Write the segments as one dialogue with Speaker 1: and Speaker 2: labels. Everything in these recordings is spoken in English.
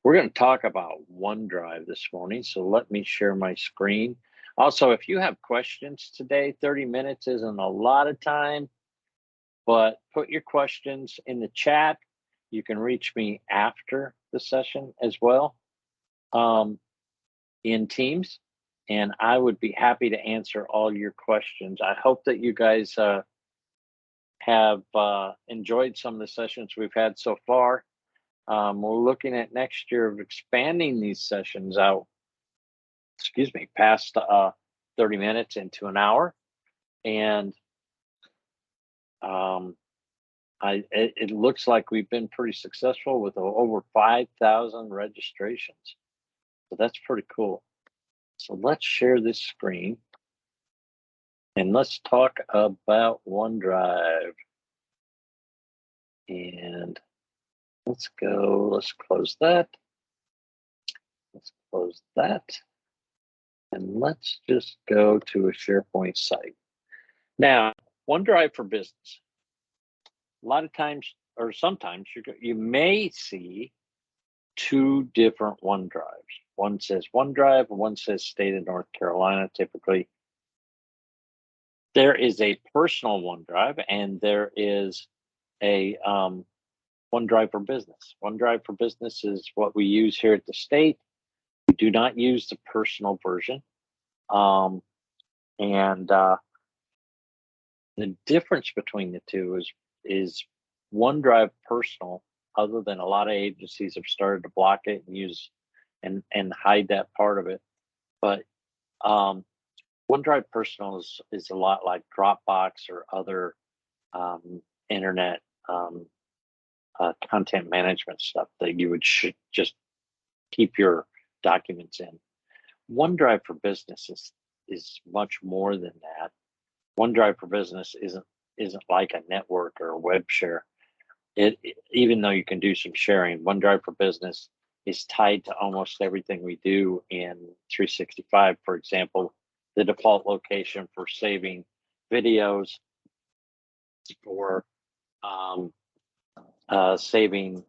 Speaker 1: We're going to talk about OneDrive this morning, so let me share my screen. Also, if you have questions today, 30 minutes isn't a lot of time, but put your questions in the chat. You can reach me after the session as well in Teams, and I would be happy to answer all your questions. I hope that you guys have enjoyed some of the sessions we've had so far. We're looking at next year of expanding these sessions out, past 30 minutes into an hour. And it looks like we've been pretty successful with over 5,000 registrations. So that's pretty cool. So let's share this screen and let's talk about OneDrive. And let's close that. Let's close that. And let's just go to a SharePoint site. Now, OneDrive for Business. A lot of times, or sometimes, you may see two different OneDrives. One says OneDrive, and one says State of North Carolina, typically. There is a personal OneDrive, and there is a OneDrive for Business. OneDrive for Business is what we use here at the state. We do not use the personal version. The difference between the two is OneDrive personal, other than a lot of agencies have started to block it and use and hide that part of it. But OneDrive personal is a lot like Dropbox or other internet content management stuff that you would just keep your documents in. OneDrive for Business is much more than that. OneDrive for Business isn't like a network or a web share. Even though you can do some sharing, OneDrive for Business is tied to almost everything we do in 365. For example, the default location for saving videos, for saving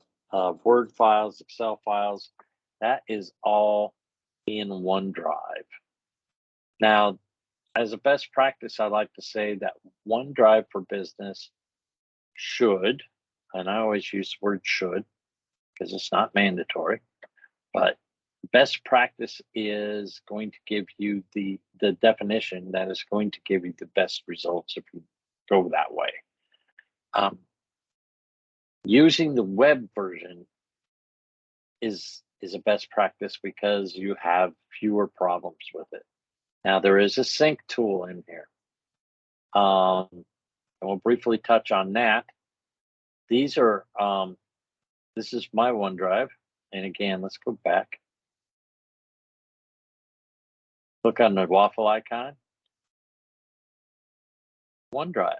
Speaker 1: Word files, Excel files, that is all in OneDrive. Now, as a best practice, I like to say that OneDrive for Business should, and I always use the word should because it's not mandatory, but best practice is going to give you the definition that is going to give you the best results if you go that way. Using the web version is a best practice because you have fewer problems with it. Now, there is a sync tool in here. And we'll briefly touch on that. These are, this is my OneDrive. And again, let's go back. Click on the waffle icon. OneDrive.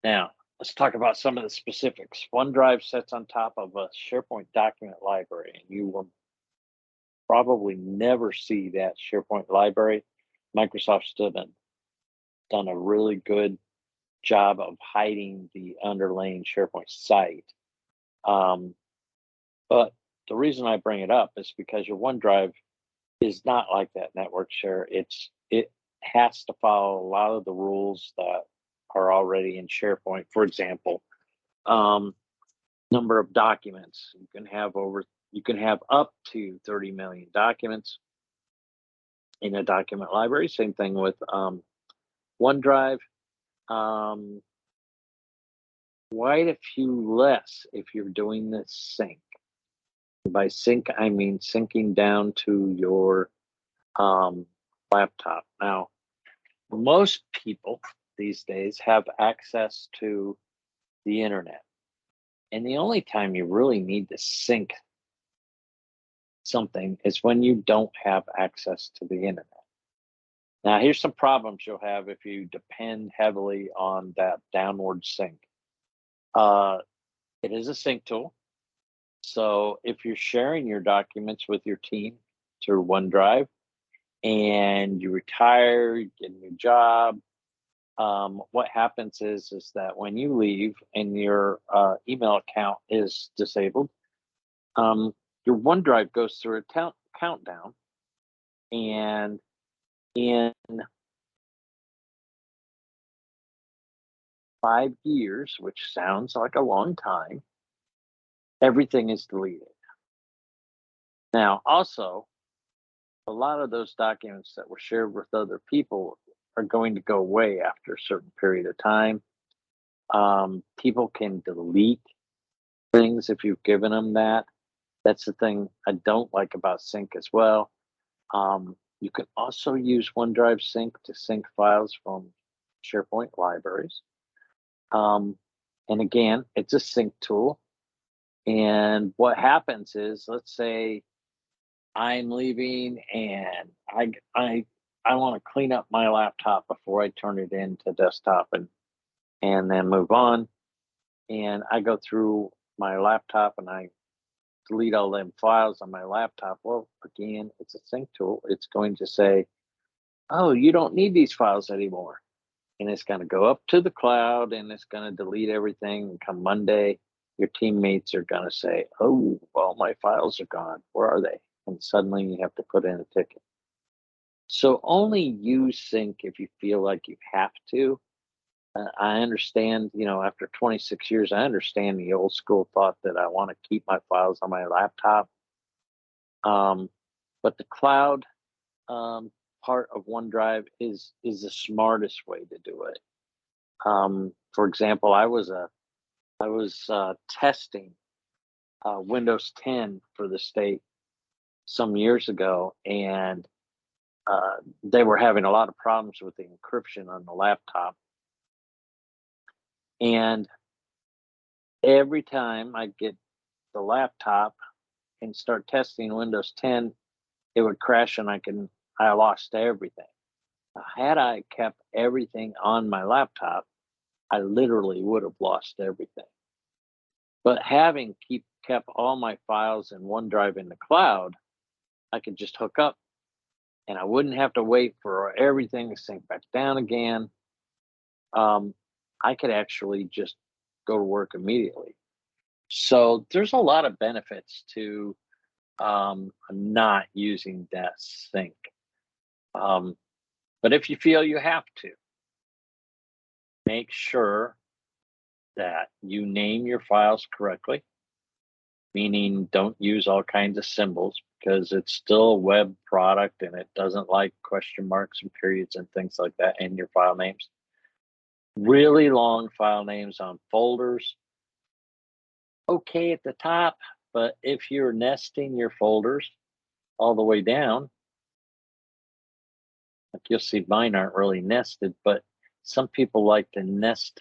Speaker 1: Now, let's talk about some of the specifics. OneDrive sits on top of a SharePoint document library, and you will probably never see that SharePoint library. Microsoft's done a really good job of hiding the underlying SharePoint site. But the reason I bring it up is because your OneDrive is not like that network share. It has to follow a lot of the rules that are already in SharePoint. For example, number of documents. You can have up to 30 million documents in a document library. Same thing with OneDrive. Quite a few less if you're doing this sync. By sync, I mean syncing down to your laptop. Now, most people these days have access to the internet. And the only time you really need to sync something is when you don't have access to the internet. Now, here's some problems you'll have if you depend heavily on that downward sync. It is a sync tool. So if you're sharing your documents with your team through OneDrive and you retire, you get a new job, what happens is that when you leave and your email account is disabled, your OneDrive goes through a countdown, and in 5 years, which sounds like a long time, everything is deleted. Now, also, a lot of those documents that were shared with other people are going to go away after a certain period of time. People can delete things if you've given them that. That's the thing I don't like about Sync as well. You can also use OneDrive Sync to sync files from SharePoint libraries. And again, it's a sync tool. And what happens is, let's say I'm leaving and I want to clean up my laptop before I turn it into desktop and then move on. And I go through my laptop and I delete all them files on my laptop. Well, again, it's a sync tool. It's going to say, oh, you don't need these files anymore. And it's going to go up to the cloud and it's going to delete everything. And come Monday, your teammates are going to say, oh, all my files are gone. Where are they? And suddenly you have to put in a ticket. So only use Sync if you feel like you have to. I understand, after 26 years, I understand the old school thought that I want to keep my files on my laptop. But the cloud part of OneDrive is the smartest way to do it. For example, I was testing Windows 10 for the state some years ago, and they were having a lot of problems with the encryption on the laptop. And every time I get the laptop and start testing Windows 10, it would crash and I lost everything. Had I kept everything on my laptop, I literally would have lost everything. But having kept all my files in OneDrive in the cloud, I could just hook up and I wouldn't have to wait for everything to sync back down again. I could actually just go to work immediately. So there's a lot of benefits to not using that sync. But if you feel you have to, make sure that you name your files correctly, meaning don't use all kinds of symbols because it's still a web product and it doesn't like question marks and periods and things like that in your file names. Really long file names on folders, okay at the top, but if you're nesting your folders all the way down, like you'll see mine aren't really nested, but some people like to nest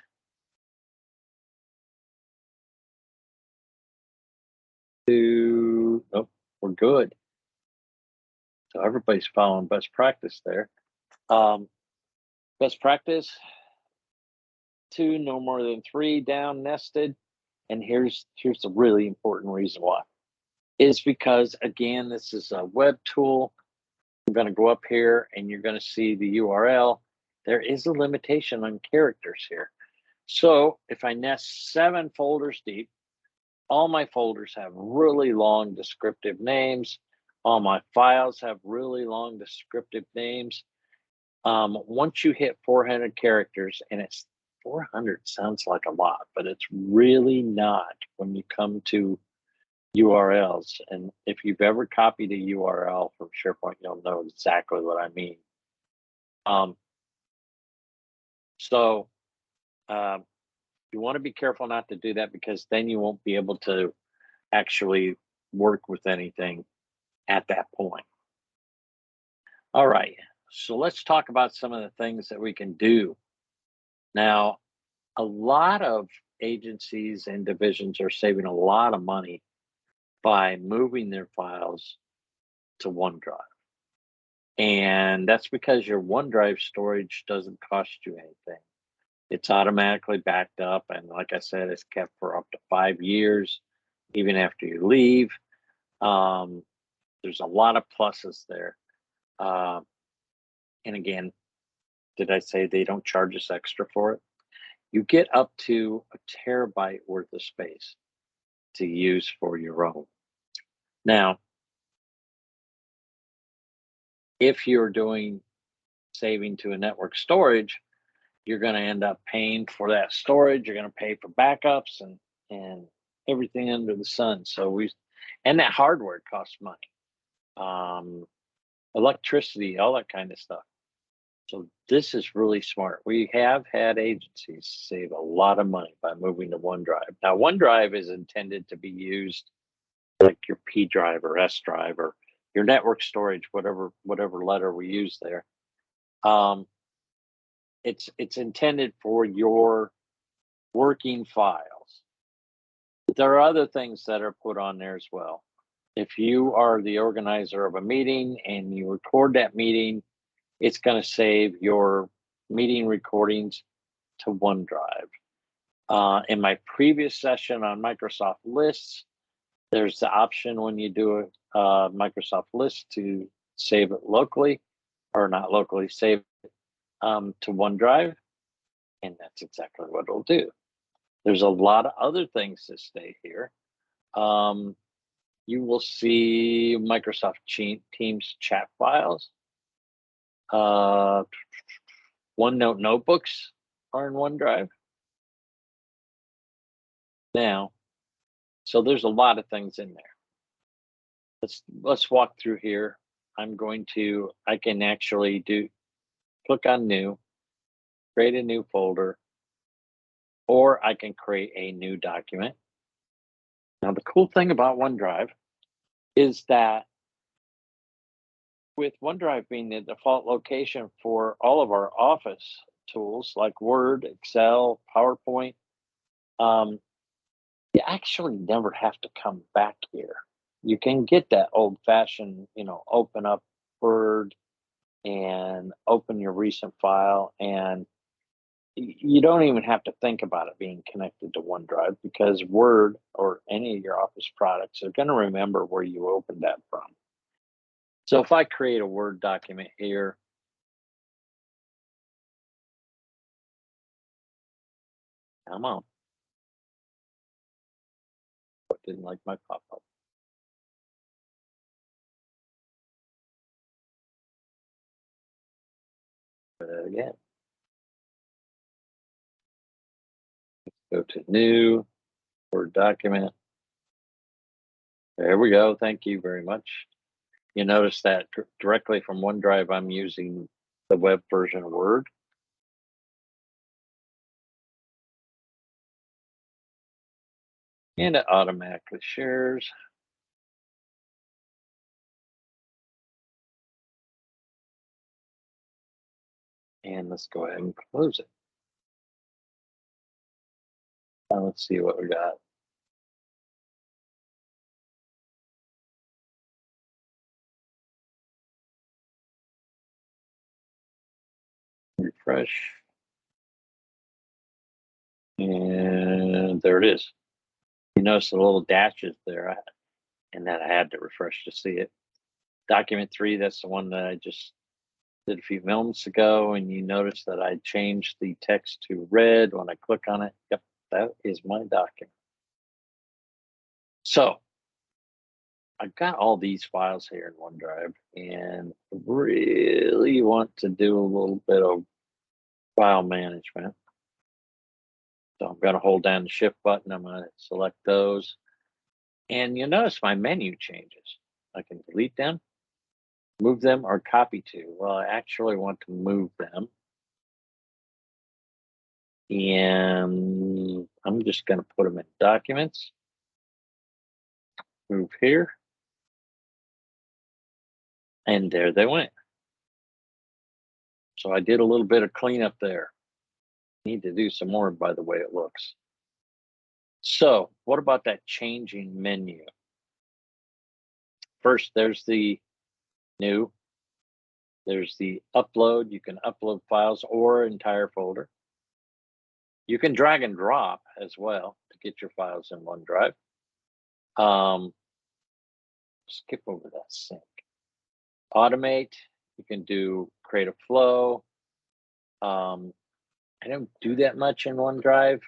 Speaker 1: oh, we're good. So everybody's following best practice there. Best practice, 2, no more than 3 down nested. And here's the really important reason why. Is because, again, this is a web tool. I'm going to go up here and you're going to see the URL. There is a limitation on characters here. So if I nest 7 folders deep, all my folders have really long descriptive names. All my files have really long descriptive names. Once you hit 400 characters, and it's 400 sounds like a lot, but it's really not when you come to URLs. And if you've ever copied a URL from SharePoint, you'll know exactly what I mean. So you want to be careful not to do that because then you won't be able to actually work with anything at that point. All right, so let's talk about some of the things that we can do. Now, a lot of agencies and divisions are saving a lot of money by moving their files to OneDrive. And that's because your OneDrive storage doesn't cost you anything. It's automatically backed up. And like I said, it's kept for up to 5 years, even after you leave. There's a lot of pluses there. And again, did I say they don't charge us extra for it? You get up to a terabyte worth of space to use for your own. Now, if you're doing saving to a network storage, you're going to end up paying for that storage. You're going to pay for backups and everything under the sun. And that hardware costs money, electricity, all that kind of stuff. So this is really smart. We have had agencies save a lot of money by moving to OneDrive. Now, OneDrive is intended to be used like your P drive or S drive or your network storage, whatever letter we use there. It's intended for your working files. But there are other things that are put on there as well. If you are the organizer of a meeting and you record that meeting, it's going to save your meeting recordings to OneDrive. In my previous session on Microsoft Lists, there's the option when you do a Microsoft List to save it locally, or not locally, save it to OneDrive, and that's exactly what it'll do. There's a lot of other things that stay here. You will see Microsoft Teams chat files. OneNote notebooks are in OneDrive now. So there's a lot of things in there. Let's walk through here. I can actually click on new, create a new folder, or I can create a new document. Now, the cool thing about OneDrive is that with OneDrive being the default location for all of our Office tools like Word, Excel, PowerPoint, you actually never have to come back here. You can get that old-fashioned, open up Word and open your recent file, and you don't even have to think about it being connected to OneDrive because Word or any of your Office products are going to remember where you opened that from. So if I create a Word document here, come on. I didn't like my pop-up. Try that again. Go to new, Word document. There we go. Thank you very much. You notice that directly from OneDrive, I'm using the web version of Word. And it automatically shares. And let's go ahead and close it. Now let's see what we got. Refresh. And there it is. You notice the little dashes there, and that I had to refresh to see it. Document 3, that's the one that I just did a few moments ago, and you notice that I changed the text to red when I click on it. Yep, that is my document. So I've got all these files here in OneDrive, and really want to do a little bit of file management. So I'm going to hold down the shift button. I'm going to select those. And you'll notice my menu changes. I can delete them, move them, or copy to. Well, I actually want to move them. And I'm just going to put them in documents. Move here. And there they went. So I did a little bit of cleanup there. Need to do some more by the way it looks. So what about that changing menu? First, there's the new. There's the upload. You can upload files or entire folder. You can drag and drop as well to get your files in OneDrive. Skip over that sync. Automate. You can do create a flow. I don't do that much in OneDrive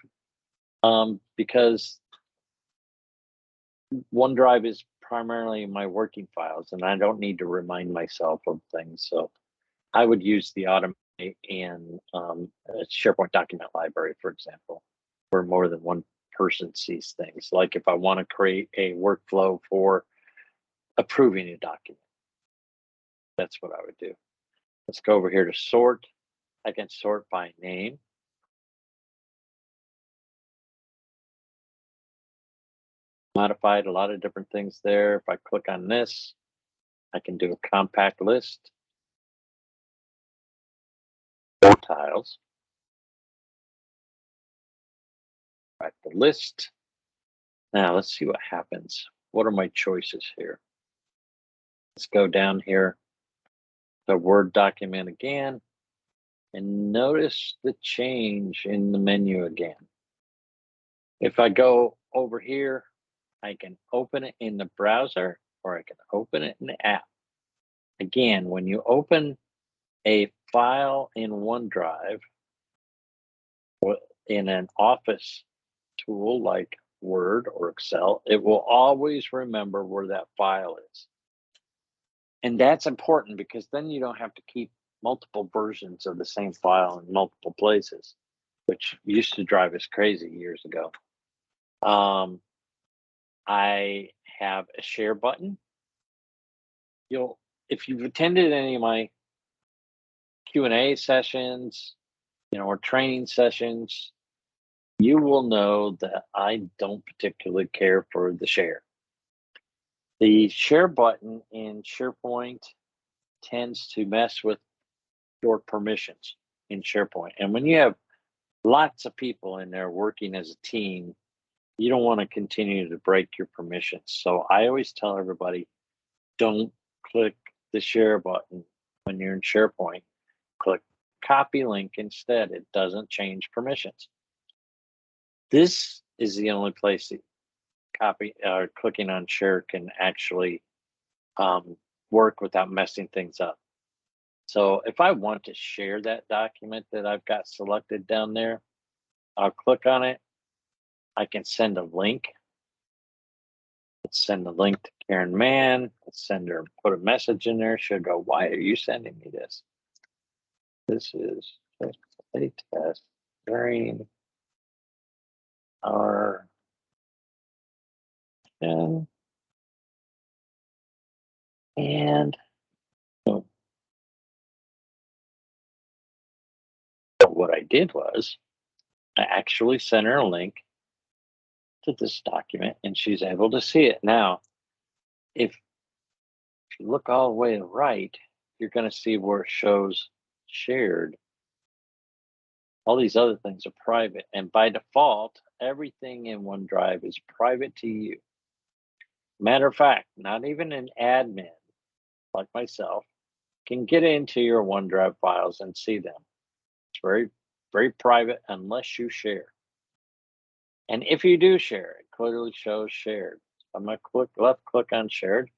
Speaker 1: because OneDrive is primarily my working files, and I don't need to remind myself of things. So I would use the automate in a SharePoint document library, for example, where more than one person sees things. Like if I want to create a workflow for approving a document, that's what I would do. Let's go over here to sort. I can sort by name. Modified a lot of different things there. If I click on this, I can do a compact list. 4 tiles. Right, the list. Now let's see what happens. What are my choices here? Let's go down here, the Word document again, and notice the change in the menu again. If I go over here, I can open it in the browser or I can open it in the app. Again, when you open a file in OneDrive in an Office tool like Word or Excel, it will always remember where that file is. And that's important because then you don't have to keep multiple versions of the same file in multiple places, which used to drive us crazy years ago. I have a share button. If you've attended any of my Q&A sessions, or training sessions, you will know that I don't particularly care for the share. The share button in SharePoint tends to mess with your permissions in SharePoint. And when you have lots of people in there working as a team, you don't want to continue to break your permissions. So I always tell everybody, don't click the share button when you're in SharePoint. Click copy link instead. It doesn't change permissions. This is the only place that clicking on share can actually work without messing things up. So if I want to share that document that I've got selected down there, I'll click on it. I can send a link. Let's send a link to Karen Mann. Let's send her, put a message in there. She'll go, why are you sending me this? This is just a test during our and so what I did was I actually sent her a link to this document and she's able to see it. Now, if you look all the way to the right, you're going to see where it shows shared. All these other things are private. And by default, everything in OneDrive is private to you. Matter of fact, not even an admin like myself can get into your OneDrive files and see them. It's very, very private unless you share. And if you do share, it clearly shows shared. I'm going to left click on shared,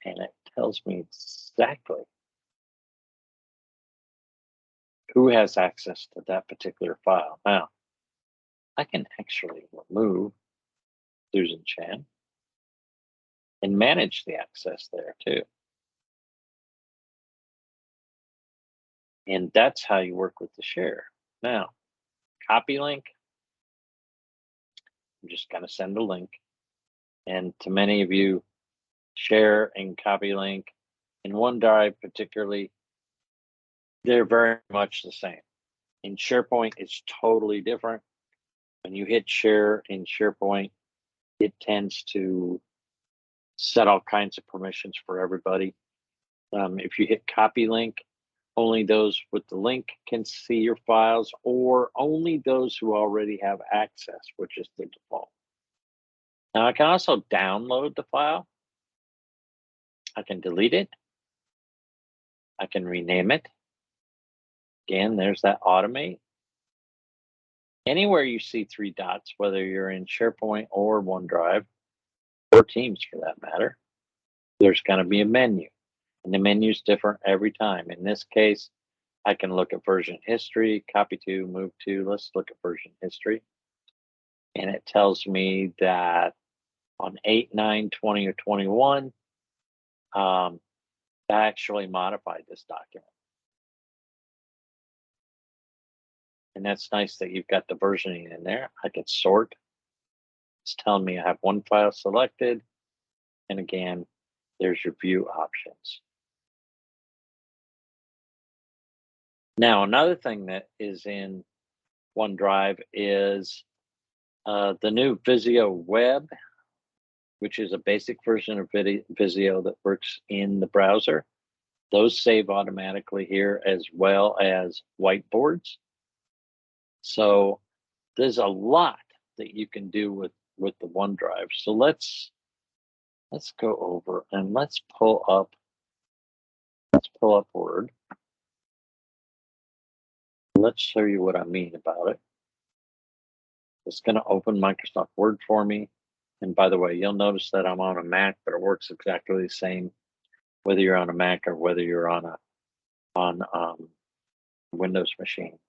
Speaker 1: and it tells me exactly who has access to that particular file. Now, I can actually remove Susan Chan and manage the access there too. And that's how you work with the share. Now, copy link. I'm just going to send a link. And to many of you, share and copy link in OneDrive particularly, they're very much the same. In SharePoint, it's totally different. When you hit share in SharePoint, it tends to set all kinds of permissions for everybody. If you hit copy link, only those with the link can see your files, or only those who already have access, which is the default. Now I can also download the file. I can delete it. I can rename it. Again, there's that automate. Anywhere you see 3 dots, whether you're in SharePoint or OneDrive, or Teams for that matter, there's going to be a menu. And the menu is different every time. In this case, I can look at version history, copy to, move to. Let's look at version history. And it tells me that on 8, 9, 20, or 21, I actually modified this document. And that's nice that you've got the versioning in there. I can sort. It's telling me I have one file selected. And again, there's your view options. Now, another thing that is in OneDrive is the new Visio Web, which is a basic version of Visio that works in the browser. Those save automatically here, as well as whiteboards. So there's a lot that you can do with the OneDrive. So let's go over and let's pull up Word. Let's show you what I mean about it. It's going to open Microsoft Word for me. And by the way, you'll notice that I'm on a Mac, but it works exactly the same whether you're on a Mac or whether you're on a Windows machine.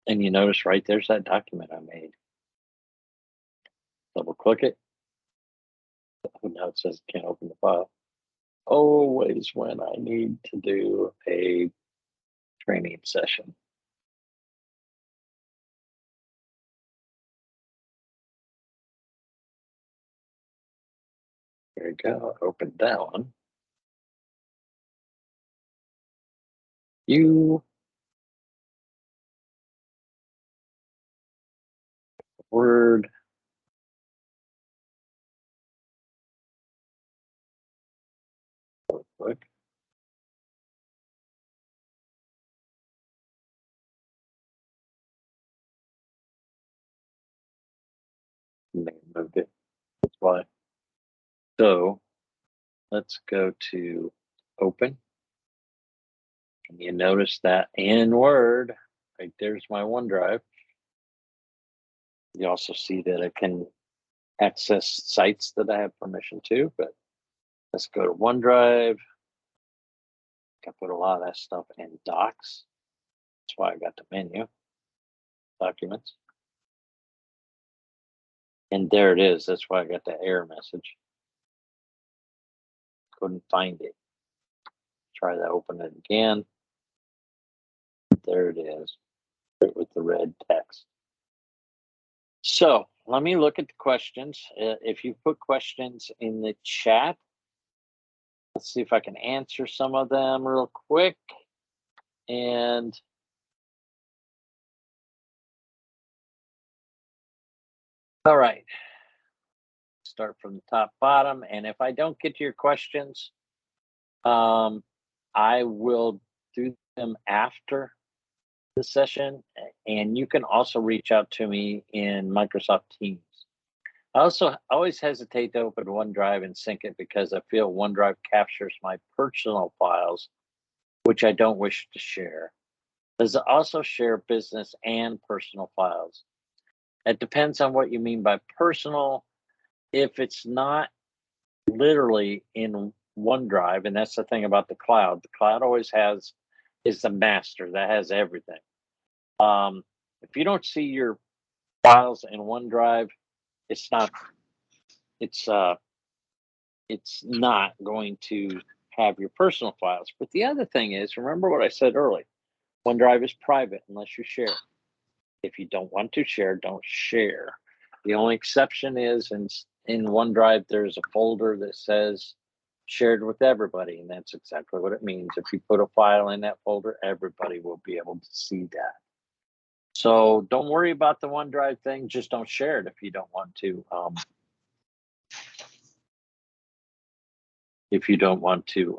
Speaker 1: And you notice right there's that document I made. Double click it. Oh, now it says can't open the file. Always when I need to do a training session. There you go. Open that one. Word. Click. Moved it. That's why. So let's go to open. And you notice that in Word, right there's my OneDrive. You also see that I can access sites that I have permission to, but let's go to OneDrive. I can put a lot of that stuff in Docs. That's why I got the menu, Documents. And there it is. That's why I got the error message. Couldn't find it. Try to open it again. There it is, right with the red text. So let me look at the questions. If you put questions in the chat, let's see if I can answer some of them real quick. And all right, start from the top bottom. And if I don't get to your questions, I will do them after the session. And you can also reach out to me in Microsoft Teams. I also always hesitate to open OneDrive and sync it because I feel OneDrive captures my personal files, which I don't wish to share. Does it also share business and personal files? It depends on what you mean by personal. If it's not literally in OneDrive, and that's the thing about the cloud always is the master that has everything. If you don't see your files in OneDrive, it's not going to have your personal files. But the other thing is, remember what I said earlier, OneDrive is private unless you share. If you don't want to share, don't share. The only exception is in OneDrive, there's a folder that says shared with everybody, and that's exactly what it means. If you put a file in that folder, everybody will be able to see that. So don't worry about the OneDrive thing. Just don't share it if you don't want to. If you don't want to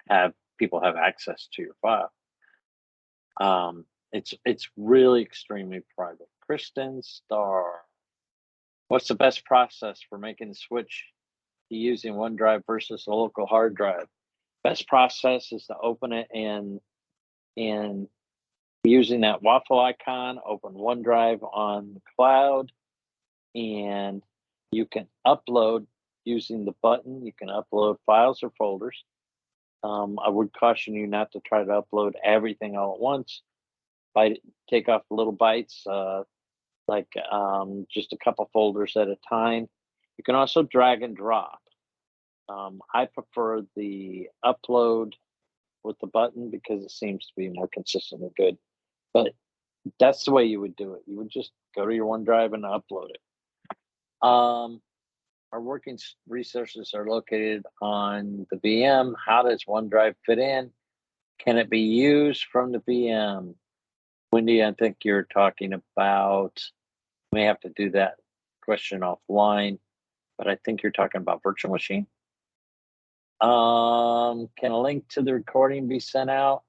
Speaker 1: have people have access to your file. It's really extremely private. Kristen Starr, what's the best process for making the switch to using OneDrive versus a local hard drive? Best process is to open it and using that waffle icon, open OneDrive on the cloud, and you can upload using the button. You can upload files or folders. I would caution you not to try to upload everything all at once. Take off little bites, just a couple folders at a time. You can also drag and drop. I prefer the upload with the button because it seems to be more consistent and good. But that's the way you would do it. You would just go to your OneDrive and upload it. Our working resources are located on the VM. How does OneDrive fit in? Can it be used from the VM? Wendy, I think you're talking about, may have to do that question offline, but I think you're talking about virtual machine. Can a link to the recording be sent out?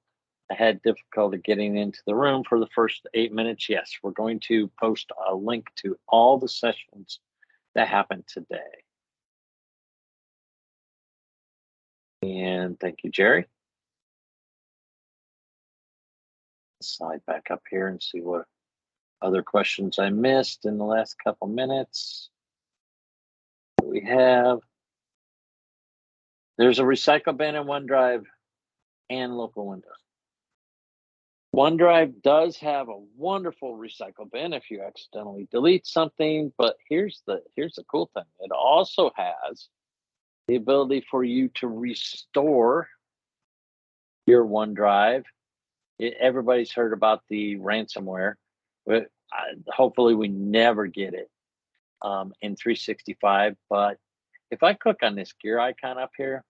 Speaker 1: I had difficulty getting into the room for the first 8 minutes. Yes, we're going to post a link to all the sessions that happened today. And thank you, Jerry. Slide back up here and see what other questions I missed in the last couple minutes. We have, there's a recycle bin in OneDrive and local Windows. OneDrive does have a wonderful recycle bin if you accidentally delete something, but here's the cool thing. It also has the ability for you to restore your OneDrive. Everybody's heard about the ransomware, but hopefully we never get it in 365. But if I click on this gear icon up here,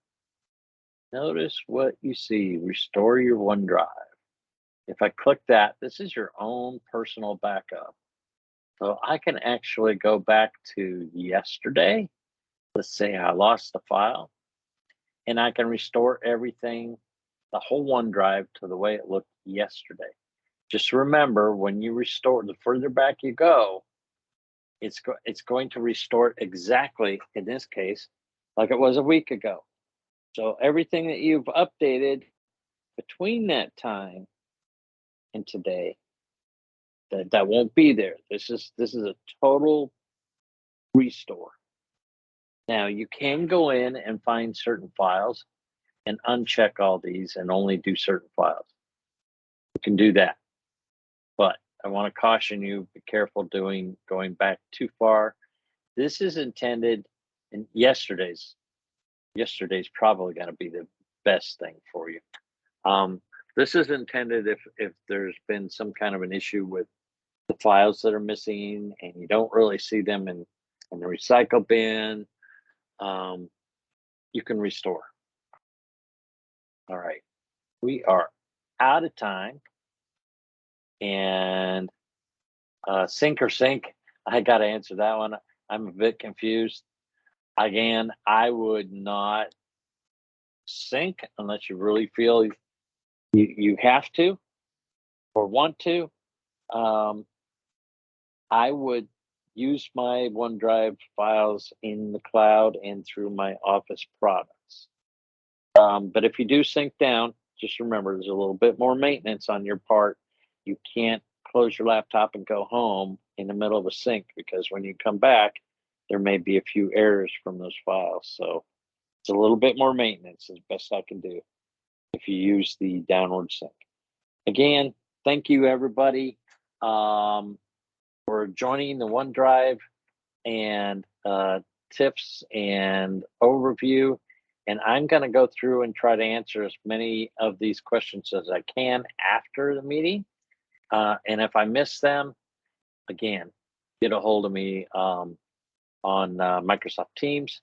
Speaker 1: notice what you see, restore your OneDrive. If I click that, this is your own personal backup. So I can actually go back to yesterday. Let's say I lost the file, and I can restore everything, the whole OneDrive, to the way it looked yesterday. Just remember, when you restore, the further back you go, it's going to restore it exactly, in this case, like it was a week ago. So everything that you've updated between that time and today, that won't be there. This is a total restore. Now you can go in and find certain files and uncheck all these and only do certain files. You can do that, but I want to caution you: be careful going back too far. This is intended, and yesterday's probably going to be the best thing for you. This is intended if there's been some kind of an issue with the files that are missing and you don't really see them in the recycle bin, you can restore. All right, we are out of time. And sync or sync, I got to answer that one. I'm a bit confused. Again, I would not sync unless you really feel you have to or want to. I would use my OneDrive files in the cloud and through my Office products. But if you do sync down, just remember there's a little bit more maintenance on your part. You can't close your laptop and go home in the middle of a sync, because when you come back, there may be a few errors from those files. So it's a little bit more maintenance, as best I can do, if you use the downward sync. Again, thank you everybody for joining the OneDrive and tips and overview. And I'm going to go through and try to answer as many of these questions as I can after the meeting. And if I miss them, again, get a hold of me on Microsoft Teams.